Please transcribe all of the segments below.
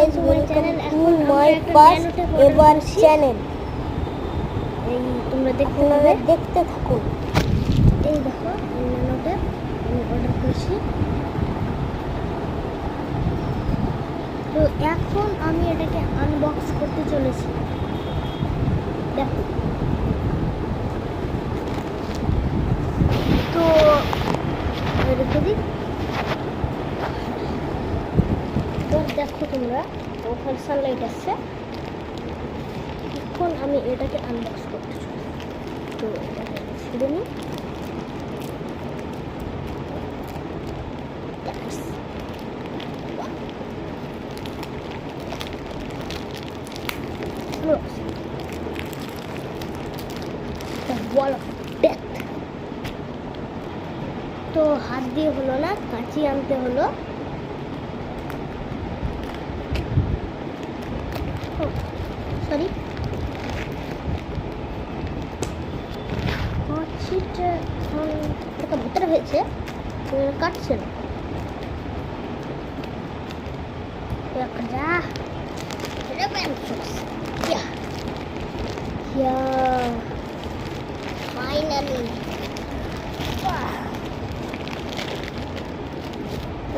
Guys, welcome to my first ever channel. এই তোমরা দেখতে থাকুন। এই দেখো ন্যানোটা আমি অর্ডার করেছি। তো এখন আমি এটাকে আনবক্স করতে চলেছি। দেখো, তো রেখে দিই। তো দেখো তোমরা, ওখানে সানলাইট আসছে। এখন আমি এটাকে আনবক্স করতে চলেছি। তো এটাকে ছেড়ে নিই। Wall of death. তো হাত দিয়ে হলো না, কাঁচি আনতে হলো। সরি, কাঁচিটা এটা ভিতরে হয়েছে, কাটছে না। Finally.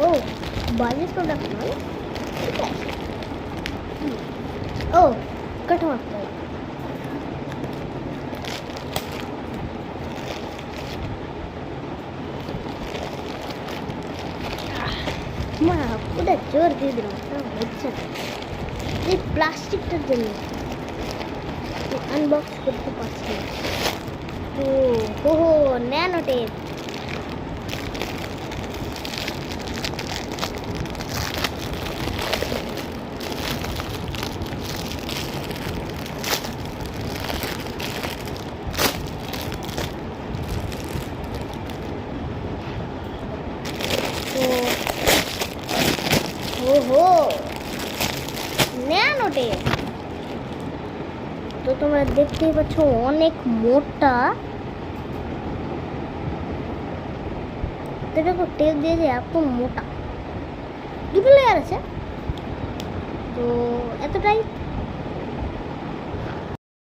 Oh, budget product now. Okay. Oh, cut off. মা পুরো জোর দিয়ে দিলাম, হচ্ছে না। এই প্লাস্টিকটার জন্য আনবক্স করতে পারছি না। ও হো, ন্যানো টেপ। ওহো, ন্যানো টেপ। তো তোমরা দেখতেই পাচ্ছ অনেক মোটা। দেখো টেপ দিয়ে যে এত মোটা, দুটো লেয়ার আছে। তো এতটাই।